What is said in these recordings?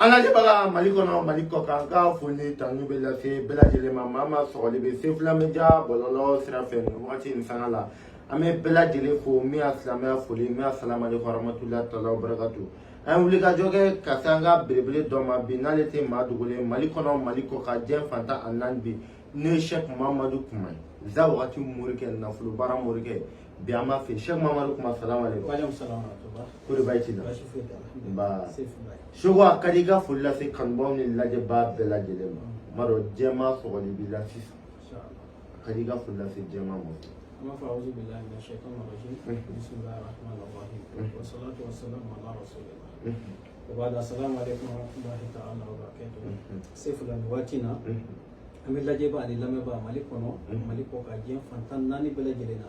Baga Malikono, Malikokanga, Funi, Tanubela, Bella Dilema, Mama, Solibi, Siflameja, Bololo, Serafin, watching Sanala. I may Bella Dile for me as Lamia, Fuli, Mia Salama, Horamatula, Tala, Bragatu. And Ulika Joge, Kasanga, Bibli, Doma, Binality, Madugule, Malikono, Malikoka, Jem Fanta, and Nanbi, New Shek Mamadou Kumai. Zawati Murike, Naflu, Bara Murike, Biama, Shek Mamadou Kuma, Salam, Salam, Kuribaitila. Ba. Shugwa Kadiga Fulla se Kanbom in Lajaba Bella Dilema. Maro Jema Soli Bila Sis. Kadiga Fulla se Jema Mos. أعوذ بالله من الشيطان الرجيم بسم الله الرحمن الرحيم والصلاة والسلام على رسول الله وبعد السلام عليكم ورحمة الله تعالى وبركاته سيف الأنواتنا أمي لجبا أني لم يبا ملكونو ملكو كاجين فانتان ناني بلا جلنا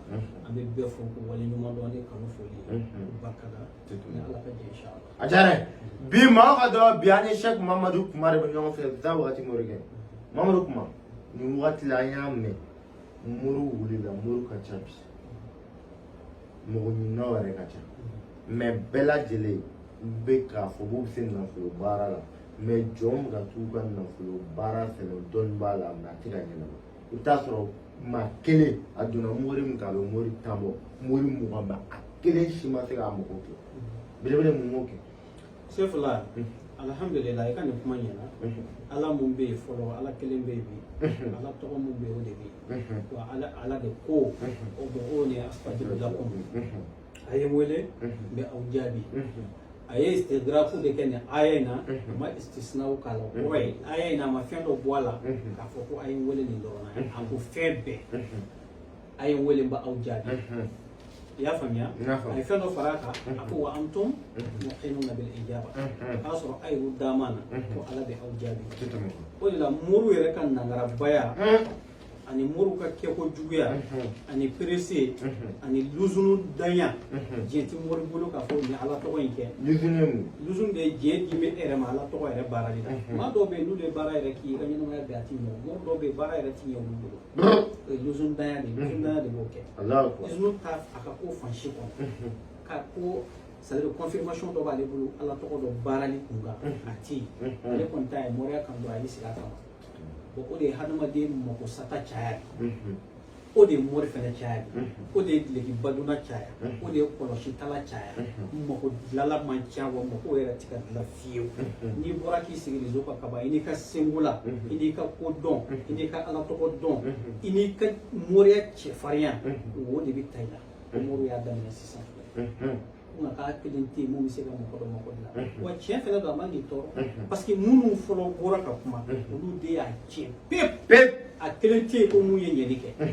أمي بيفوكو ولي نمالواني كانوا فولي بكذا نعلى كجي إن شاء الله أجارة بما هذا بياني شك مامدو كمار بنيوم في الزاوية مورجين مامدو كمار نوات لا يامي muru wulila muru ka ca bi mɔgɔ ɲuman wɛrɛ ka ca mɛ bɛɛ lajɛlen bɛ k'a fɔ k'u bɛ se nafolo baara la mɛ jɔn ka t'u ka nafolo baara sɛnɛ dɔɔni b'a la mɛ a tɛ ka ɲɛnabɔ i bɛ taa sɔrɔ maa kelen a donna mori min kan a bɛ mori tan bɔ mori mugan mɛ a kelen si ma se k'a mɔgɔ kɛ belebele mun b'o kɛ. Sefula alhamdulilayi i ka nin kuma ɲɛna ala mun bɛ yen fɔlɔ ala kelen bɛ yen bi ala tɔgɔ mun bɛ yen o de bɛ yen wa ala de ko o bɛ o de astajibu lakum a ye n wele n bɛ aw jaabi a ye istidraku de kɛ nin aya in na a ma istisnaw k'a la kɔrɔ ye aya in na a ma fɛn dɔ bɔ a la k'a fɔ ko a ye n wele nin dɔrɔn na a ko fɛn bɛɛ a ye n wele n bɛ aw jaabi i y'a faamuya a ye fɛn dɔ fara a kan a ko wa antum muqinuna bil ijaba k'a sɔrɔ a y'u dama na ko ala bɛ aw jaabi o de la muru yɛrɛ ka nangarabaya ani muru ka kɛko juguya ani perese ani luzunu danya diɲɛ ti mori bolo k'a fɔ ni ala tɔgɔ in kɛ luzunu de ye diɲɛ di bɛ e yɛrɛ ma ala tɔgɔ yɛrɛ baarali la maa dɔw bɛ yen n'olu ye baara yɛrɛ k'i ye i ka ɲɛnamaya bɛɛ a ti ɲɛ mɔgɔ dɔw bɛ yen baara yɛrɛ ti ɲɛ olu bolo o ye luzunu danya de b'o kɛ luzunu ta a ka ko fan si kɔnɔ ka ko c'est à dire confirmation dɔ b'ale bolo ala tɔgɔ dɔ baarali kun kan a ti ale kɔni ta ye mɔriya kan dɔrɔn a bɛ sigi a kama o de ye hadamaden mako sata caya o de ye mori fɛnɛ caya o de ye dileki baduna caya o de ye kɔlɔsi tala caya mako dilala man ca wa mako yɛrɛ ti ka dilan fiyewu n'i bɔra k'i sigi réseau kan kaban i n'i ka sengo la i n'i ka ko dɔn i n'i ka ala tɔgɔ dɔn i n'i ka moriya cɛfarinya o de bɛ ta i la o mori y'a daminɛ sisan nka k'a kelen tɛ yen mun bɛ se ka mɔgɔ dɔ mako dilan wa tiɲɛ fɛnɛ don a man k'i tɔɔrɔ parce que minnu fɔlɔ bɔra ka kuma olu de y'a tiɲɛ pewu a kelen tɛ yen ko mun ye ɲɛli kɛ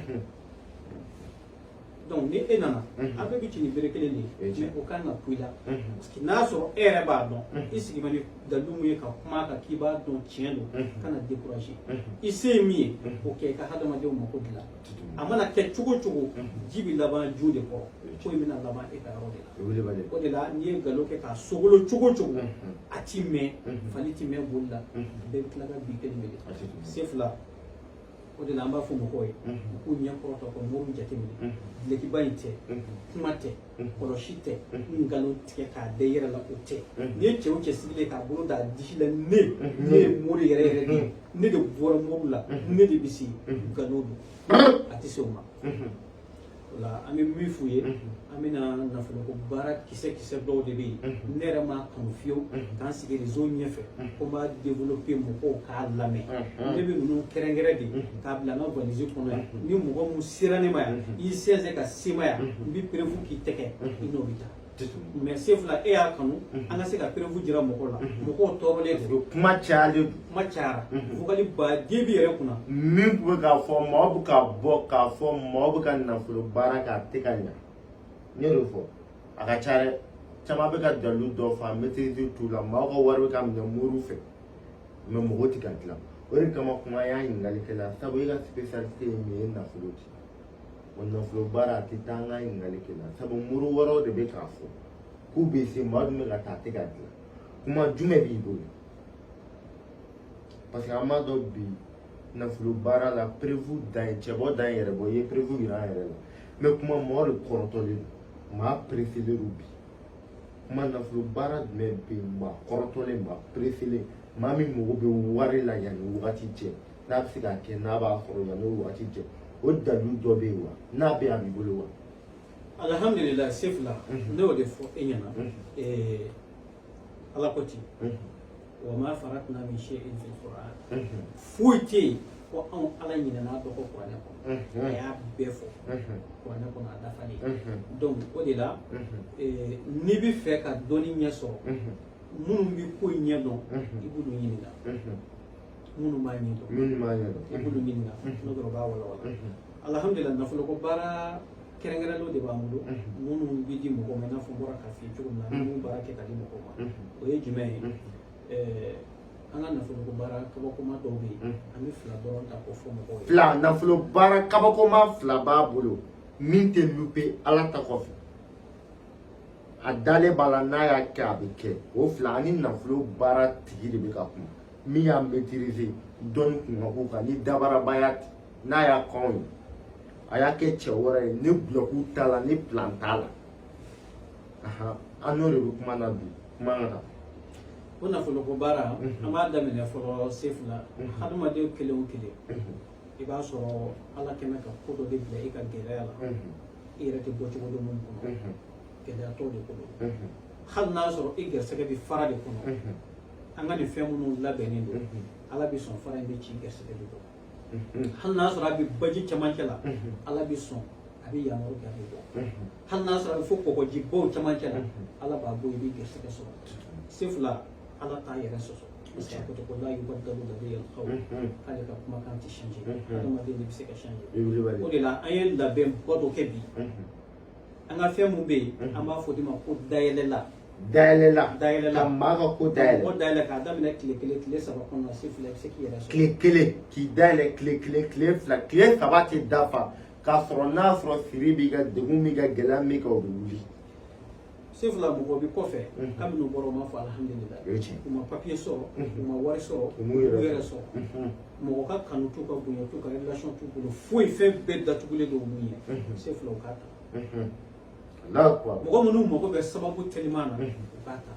donc ni e nana a bɛɛ bɛ ci ni bere kelen de ye mais o kan ka ku i la parce que n'a sɔrɔ e yɛrɛ b'a dɔn i sigi man di dalu mun ye ka kuma kan k'i b'a dɔn tiɲɛ don kana décourager i se ye min ye o kɛ i ka hadamadenw mako dilan a mana kɛ cogo o cogo ji bɛ laban ju de kɔrɔ ko in bɛna laban e ka yɔrɔ de la o de la n'i ye nkalon kɛ k'a sogolo cogo o cogo a ti mɛn fali ti mɛn boli la bɛɛ bɛ tila ka bi kelen wele se fila o de la an b'a fɔ mɔgɔw ye k'u ɲɛ kɔrɔtɔ ka mɔgɔw jateminɛ dulokiba in tɛ kuma tɛ kɔlɔsi tɛ nkalon tigɛ k'a da i yɛrɛ la o tɛ n'i ye cɛ o cɛ sigilen k'a bolo d'a disi la ne ye mori yɛrɛ yɛrɛ de ye ne de bɔra mori la ne de bɛ se nkalon don a tɛ se o ma o la an bɛ min f'u ye an bɛna nafoloko baara kisɛ dɔw de bɛ yen ne yɛrɛ m'a kanu fiyewu k'an sigi réseau ɲɛfɛ ko n b'a développer mɔgɔw k'a lamɛn ne bɛ ninnu kɛrɛnkɛrɛn de k'a bila n ka valise kɔnɔ yan ni mɔgɔ mun sera ne ma yan i sɛnsɛn ka se ma yan n bɛ prévu k'i tɛgɛ i n'o bɛ taa mais se fila e y'a kanu an ka se ka prévu jira mɔgɔw la mɔgɔw tɔɔrɔlen don kuma cayalen kuma cayara vocal baden b'i yɛrɛ kunna min bɛ k'a fɔ maaw bɛ ka bɔ k'a fɔ maaw bɛ ka nafolo baara k'a tɛ ka ɲa n y'o de fɔ a ka ca dɛ caman bɛ ka dalu dɔ fɔ a maîtrise t'u la maaw ka wari bɛ ka minɛ moriw fɛ mais mɔgɔw tɛ ka dilan o de kama kuma y'a ɲininkali kɛ la sabu e ka spécialité ye min ye nafolo di o nafolo baara a tɛ taa an ka ɲininkali kɛ la sabu mori wɛrɛw de bɛ k'a fɔ k'u bɛ se maa dun bɛ ka taa a tɛ ka dilan kuma jumɛn b'i bolo parce que an b'a dɔn bi nafolo baara la prévu dan ye cɛbɔ dan yɛrɛ bɔ i ye prévu yira an yɛrɛ la mais kuma mɔgɔ de kɔrɔtɔlen don maa presselen don bi kuma nafolo baara jumɛn bɛ yen ma kɔrɔtɔlen ma pereselen maa min mago bɛ wari la yanni wagati cɛ n'a bɛ se k'a kɛ n'a b'a sɔrɔ yanni wagati cɛ o dalilu dɔ bɛ yen wa n'a bɛ a b'i bolo wa. alhamdulillah sefula ne y'o de fɔ e ɲɛna ala ko ten wa ma faratna min shay'in fil qur'an foyi tɛ yen ko anw ala ɲinɛna dɔ kɔ kuranɛ kɔnɔ a y'a bɛɛ fɔ kuranɛ kɔnɔ a dafalen donc o de la n'i bɛ fɛ ka dɔnni ɲɛ sɔrɔ minnu bɛ ko ɲɛ dɔn i b'olu ɲininka minnu b'a ɲɛ dɔn i b'olu ɲininka n'o dɔrɔn b'a wala wala alhamdulillah nafolo ko baara kɛrɛnkɛrɛnlenw de b'an bolo minnu bɛ di mɔgɔw ma i n'a fɔ n bɔra k'a f'i ye cogo min na minnu baara kɛ ka di mɔgɔw ma o ye jumɛn ye an ka nafolo ko baara kabakoma dɔw bɛ yen an bɛ fila dɔrɔn ta k'o fɔ mɔgɔw ye. fila nafolo baara kabakoma fila b'a bolo min tɛ lupe ala ta kɔfɛ a dalen b'a la n'a y'a kɛ a bɛ kɛ o fila ani nafolo baara tigi de bɛ ka kuma min y'a maîtriser dɔnni kunkanko kan ni dabarabaya n'a y'a kɔn ye a y'a kɛ cɛ wɛrɛ ye ni bulɔku t'a la ni plan t'a la an n'o de bɛ kuma na bi kuma na. o nafolo ko baara an b'a daminɛ fɔlɔ sefula hadamaden kelen o kelen i b'a sɔrɔ ala kɛmɛ ka ko dɔ de bila i ka gɛlɛya la i yɛrɛ tɛ bɔ cogo dɔ mun kɔnɔ gɛlɛya t'o de kɔnɔ hali n'a sɔrɔ i gɛrɛsɛgɛ bɛ fara de kɔnɔ an ka nin fɛn minnu labɛnnen don ala bɛ sɔn fara in bɛ ci gɛrɛsɛgɛ de kɔnɔ hali n'a sɔrɔ a bɛ baji camancɛ la ala bɛ sɔn a bɛ yamaru kɛ a bɛ bɔ hali n'a sɔrɔ a bɛ fɔ kɔgɔji baw camancɛ la ala b'a bɔ i bɛ gɛrɛsɛgɛ sɔrɔ sefula ala t'a yɛrɛ sɔsɔ parce que a ko ko la yubaddalu ladayya al-qawl k'ale ka kumakan tɛ changer adamaden de bɛ se ka changer o de la an ye labɛnba dɔ kɛ bi an ka fɛn mun bɛ yen an b'a fɔ de ma ko dayɛlɛla ka maa ka ko dayɛlɛ o dayɛlɛ k'a daminɛ tile kelen tile saba kɔnɔna sefula i bɛ se k'i yɛrɛ sɔrɔ tile kelen k'i dayɛlɛ tile kelen tile fila tile saba tɛ dafa k'a sɔrɔ n'a sɔrɔ siri b'i ka degun b'i ka gɛlɛya b'i ka o bɛ wuli. sefula mɔgɔ bɛ kɔfɛ kabini u bɔra u ma fɔ alhamdulilayi u ma papiye sɔrɔ u ma wari sɔrɔ u m'u yɛrɛ sɔrɔ mɔgɔ ka kanu t'u ka bonya t'u ka relation t'u bolo foyi fɛn bɛɛ datugulen don mun ye sefula u k'a ta mɔgɔ minnu mago bɛ sababu teliman na u k'a ta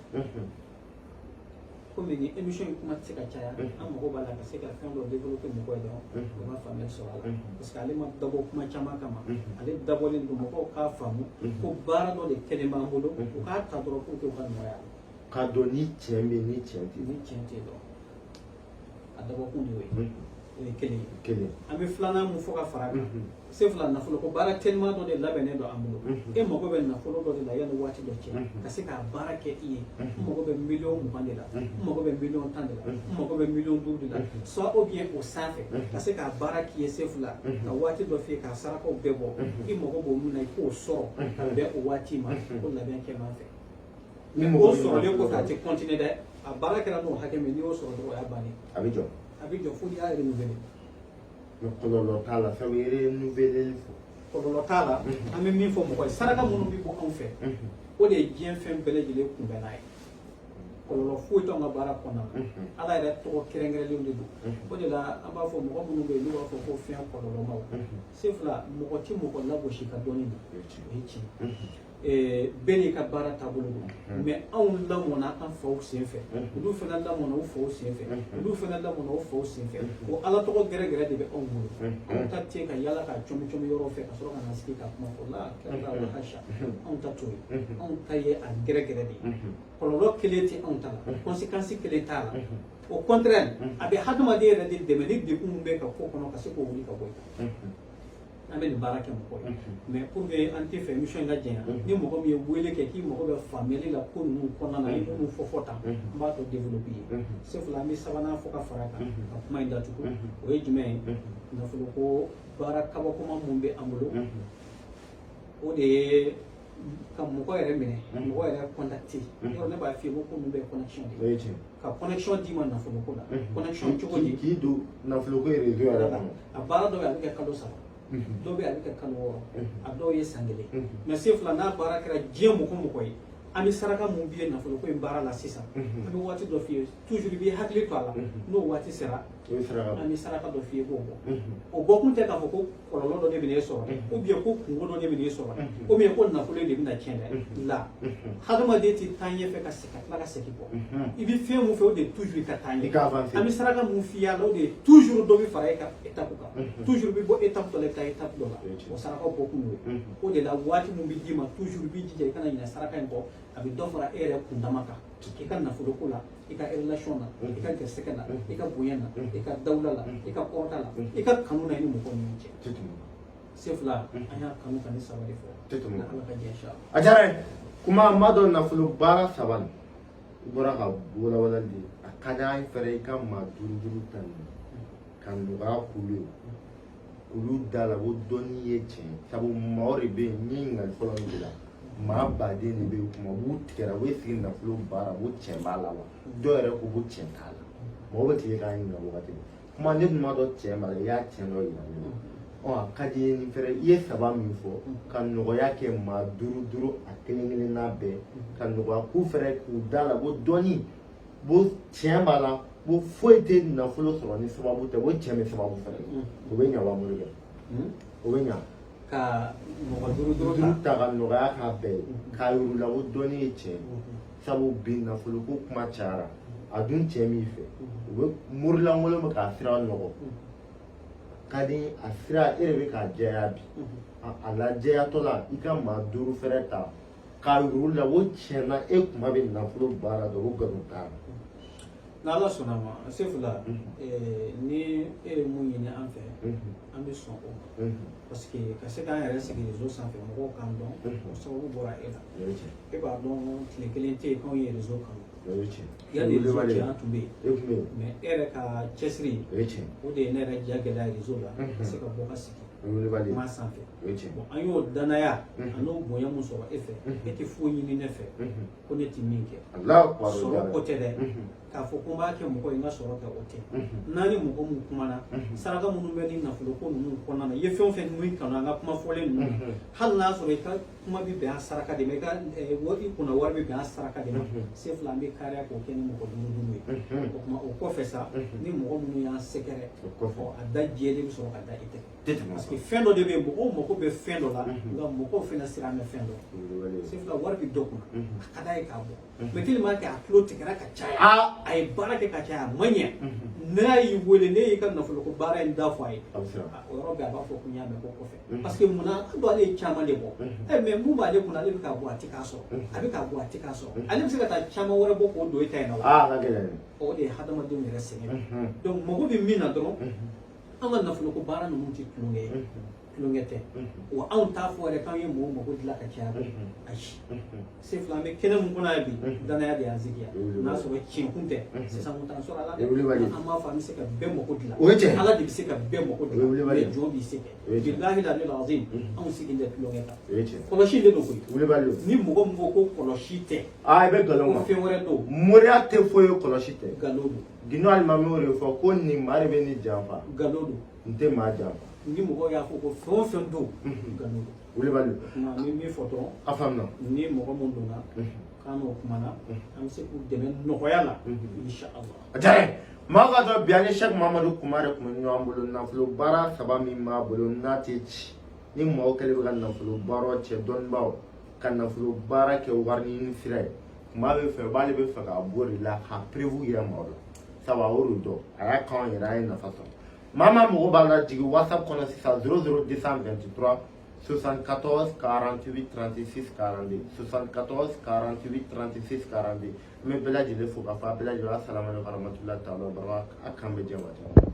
komi ni émission in kuma tɛ se ka caya an mago b'a la ka se ka fɛn dɔ développer mɔgɔw ye dɔrɔn u b'a faamuyali sɔrɔ a la parce que ale ma dabɔ kuma caman kama ale dabɔlen don mɔgɔw k'a faamu ko baara dɔ de kɛlen b'an bolo u k'a ta dɔrɔn pour que u ka nɔgɔya k'a dɔn ni tiɲɛ bɛ ni tiɲɛ tɛ ni tiɲɛ tɛ dɔrɔn a dabɔkun de y'o ye o ye kelen ye an bɛ filanan mun fɔ ka fara kan sefula nafolo ko baara teliman dɔ de labɛnnen don an bolo e mago bɛ nafolo dɔ de la yanni waati dɔ cɛ ka se k'a baara kɛ i ye n mago bɛ miliyɔn 20 de la n mago bɛ miliyɔn 10 de la n mago bɛ miliyɔn 5 de la soit ou bien o sanfɛ ka se k'a baara k'i ye sefula ka waati dɔ f'i ye k'a sarakaw bɛɛ bɔ i mago b'o min na i k'o sɔrɔ ka bɛn o waati ma o labɛn kɛ man fɛ mais o sɔrɔlen kɔfɛ a tɛ continuer dɛ a baara kɛra n'o hakɛ min n'i y'o sɔrɔ dɔrɔn o y'a bannen a bɛ jɔ a bɛ jɔ fo n'i y'a renouveler kɔlɔlɔ t'a la fɛn bɛ renouveler kɔlɔlɔ t'a la an bɛ min fɔ mɔgɔ ye saraka minnu bɛ bɔ anw fɛ o de ye diɲɛ fɛn bɛɛ lajɛlen kunbɛn n'a ye kɔlɔlɔ foyi t'anw ka baara kɔnɔna na ala yɛrɛ tɔgɔ kɛrɛnkɛrɛnlenw de don o de la an b'a fɔ mɔgɔ minnu bɛ yen n'u b'a fɔ ko fɛn kɔlɔlɔmaw sefula mɔgɔ tɛ mɔgɔ lagosi ka dɔɔnin na o ye tiɲɛ bɛɛ n'i ka baara taabolo don mais anw lamɔna an faw sen fɛ olu fana lamɔna u faw sen fɛ olu fana lamɔna u faw sen fɛ o ala tɔgɔ gɛrɛgɛrɛ de bɛ anw bolo anw ta tɛ ka yala ka cɔmi cɔmi yɔrɔ fɛ ka sɔrɔ ka na sigi ka kuma fɔ la kɛra wa hasha anw ta t'o ye anw ta ye a gɛrɛgɛrɛ de ye kɔlɔlɔ kelen tɛ anw ta la conséquence kelen t'a la au contraire a bɛ hadamaden yɛrɛ de dɛmɛ ni degun min bɛ ka ko kɔnɔ ka se k'o wuli ka bɔ yen an bɛ nin baara kɛ mɔgɔ ye mais pour que an tɛ fɛ émission in ka janya ni mɔgɔ min ye wele kɛ k'i mago bɛ faamuyali la ko ninnu kɔnɔna na i minnu fɔ tan n b'a tɔ développer ye sefula an bɛ sabanan fɔ ka fara kan ka kuma in datugu o ye jumɛn ye nafolo ko baara kabakoma mun bɛ an bolo o de ye ka mɔgɔ yɛrɛ minɛ mɔgɔ yɛrɛ contacter yɔrɔ ne b'a f'i ye ko ninnu bɛ connection de ka connection d'i ma nafolo ko la connection cogo di k'i don nafolo ko réseau yɛrɛ kɔnɔ a baara dɔw bɛ a bɛ kɛ kalo 3 dɔw bɛ a bɛ kɛ kalo 6 a dɔw ye san 1 mais sefula n'a baara kɛra diɲɛ mɔgɔ mɔgɔ ye an bɛ saraka mun b'i ye nafolo ko in baara la sisan an bɛ waati dɔ f'i ye toujours i b'i hakili to a la n'o waati sera ani saraka dɔ f'i ye k'o bɔ o bɔ kun tɛ k'a fɔ ko kɔlɔlɔ dɔ de bɛ n'e sɔrɔ dɛ ou bien ko kungo dɔ de bɛ n'e sɔrɔ dɛ ou bien ko nafolo de bɛna tiɲɛ dɛ la hadamaden tɛ taa ɲɛfɛ ka tila ka segin kɔ i bɛ fɛn mun fɛ o de toujours i ka taa ɲɛ an bɛ saraka mun f'i y'a la o de ye toujours dɔ bɛ fara e ka étape kan toujours bɛ bɔ étape dɔ la i bɛ taa étape dɔ la o saraka bɔ kun y'o ye o de la waati mun bɛ d'i ma toujours i b'i jija i kana ɲinɛ saraka in kɔ a bɛ dɔ fara e yɛrɛ kundama kan i ka nafolo ko la i ka relation na i ka gɛrɛsɛgɛ la i ka bonya na i ka dawula la i ka kɔrɔta la i ka kanu na i ni mɔgɔw ni ɲɔgɔn cɛ se fila an y'a kanu ka ni saba de fɔ na ala ka jɛ inshallah a diyara ye kuma ma dɔ nafolo baara saba nin i bɔra ka walawalali a ka di an fɛnɛ i ka maa duuru ta nin ka nɔgɔya k'ulu ye olu da la ko dɔnni ye tiɲɛ sabu maaw de bɛ yen n ye ɲininkali fɔlɔ min de la maa baden de bɛ yen kuma b'u tigɛra u bɛ sigi nafolo baara ko tiɲɛ b'a la wa dɔw yɛrɛ ko ko tiɲɛ t'a la mɔgɔw bɛ tile k'a ɲininka wagati kuma ne tun b'a dɔn tiɲɛ b'a la i y'a tiɲɛ dɔ yira ne la a ka di ye nin fɛnɛ i ye saba min fɔ ka nɔgɔya kɛ maa duuru a kelen n'a bɛɛ ka nɔgɔya k'u fɛnɛ k'u da la ko dɔnni ko tiɲɛ b'a la ko foyi tɛ nafolo sɔrɔ ni sababu tɛ ko tiɲɛ bɛ sababu fɛnɛ o bɛ ɲa wa morikɛ o bɛ ɲa ka mɔgɔ duuru ta ka nɔgɔya k'a bɛɛ k'a yir'u la ko dɔnni ye tiɲɛ sabu bi nafolo ko kuma cayara a dun cɛ min fɛ u bɛ morilankolon bɛ k'a sira nɔgɔ ka di a sira e de bɛ k'a jɛya bi a lajɛyatɔ la i ka maa duuru fɛnɛ ta k'a yir'u la ko tiɲɛna e kuma bɛ nafolo baara dɔn ko nkalon t'a la. n'ala sɔnna ma sefula ni e ye mun ɲini an fɛ an bɛ sɔn o ma parce que ka se k'an yɛrɛ sigi réseau sanfɛ mɔgɔw k'an dɔn o sababu bɔra e la e b'a dɔn tile kelen tɛ yen k'anw ye réseau kanu yanni réseau cɛ an tun bɛ yen mais e yɛrɛ ka cɛsiri o de ye ne yɛrɛ ja gɛlɛya réseau la ka se ka bɔ ka sigi kuma sanfɛ bon an y'o danaya a n'o bonya mun sɔrɔ e fɛ e tɛ foyi ɲini ne fɛ ko ne tɛ min kɛ sɔrɔ ko tɛ dɛ k'a fɔ ko n b'a kɛ mɔgɔ ye n ka sɔrɔ kɛ o tɛ n'a ni mɔgɔ mun kumana saraka minnu bɛ ni nafolo ko ninnu kɔnɔna na i ye fɛn o fɛn min kanu an ka kuma fɔlen ninnu hali n'a sɔrɔ i ka kuma bɛ bɛn a saraka de ma i ka i kunna wari bɛ bɛn a saraka de ma se fila an bɛ kariya k'o kɛ ni mɔgɔ duuru ye o kuma o kɔfɛ sa ni mɔgɔ minnu y'an sɛgɛrɛ a da jɛlen bɛ sɔrɔ ka da i tɛgɛ parce que fɛn dɔ de bɛ yen mɔgɔw mako bɛ fɛn dɔ la nka mɔgɔw fana siran bɛ fɛn dɔ se fila wari bɛ dɔ kunna a ka d'a ye k'a bɔ mɛ teliman kɛ a kilo tigɛra ka caya a ye baara kɛ ka caya a ma ɲɛ n'a y'i wele ne y'i ka nafolo ko baara in da fɔ a ye o yɔrɔ bɛɛ a b'a fɔ ko n y'a mɛn ko kɔfɛ parce que munna an don ale ye caman de bɔ mɛ mun b'ale kunna ale bɛ k'a bɔ a tɛ k'a sɔrɔ a bɛ k'a bɔ a tɛ k'a sɔrɔ ale bɛ se ka taa caman wɛrɛ bɔ k'o don e ta in na wa o de ye hadamadenw yɛrɛ sɛgɛn donc mɔgɔ bɛ min na dɔrɔn an ka nafolo ko baara ninnu tɛ tulonkɛ ye tulonkɛ tɛ wa anw t'a fɔ yɛrɛ k'an ye mɔgɔw mako dilan ka caya ayi se fila an bɛ kɛnɛ mun kɔnɔ yan bi danaya de y'an sigiya n'a sɔrɔ tiɲɛ kun tɛ sisan kun t'an sɔrɔ ala dɛ an b'a fɔ an bɛ se ka bɛɛ mako dilan ala de bɛ se ka bɛɛ mako dilan mɛ jɔn b'i se kɛ bilahi la ne lazim anw sigilen tɛ tulonkɛ kan kɔlɔsi de don koyi ni mɔgɔ min ko ko kɔlɔsi tɛ i bɛ nkalon ko fɛn wɛrɛ don moriya tɛ foyi ye kɔlɔsi tɛ nkalon don gindo alimami y'o de fɔ ko nin maa de bɛ nin janfa nkalon don n tɛ maa janfa ni mɔgɔw y'a fɔ ko fɛn o fɛn don nkalon don Wulibali kuma ni min fɔ dɔrɔn a faamuya ni mɔgɔ mun donna k'an n'o kumana an bɛ se k'u dɛmɛ nɔgɔya la inshallah a diyara ye maa ka dɔn bi an ye Sɛki Mamadu Kumare kun bɛ ɲɔgɔn bolo nafolo baara saba min b'a bolo n'a tɛ ci ni mɔgɔ kɛlen bɛ ka nafolo baara cɛ dɔnnibaaw ka nafolo baara kɛ wari ɲini sira ye kuma bɛ fɛ b'ale bɛ fɛ k'a bɔ de la ka prévu yɛrɛ maaw la sabu a y'o de dɔn a y'a kan yɛrɛ a ye nafa sɔrɔ maa mɔgɔ b'a la jigin WhatsApp kɔnɔ sisan 00223 74 48 36 42 74 48 36 42 n bɛ bɛɛ lajɛlen fo k'a fɔ a bɛɛ lajɛlen assalamu alaikum warahmatullahi ta'ala wa barakatuh a kan bɛ jɛ waati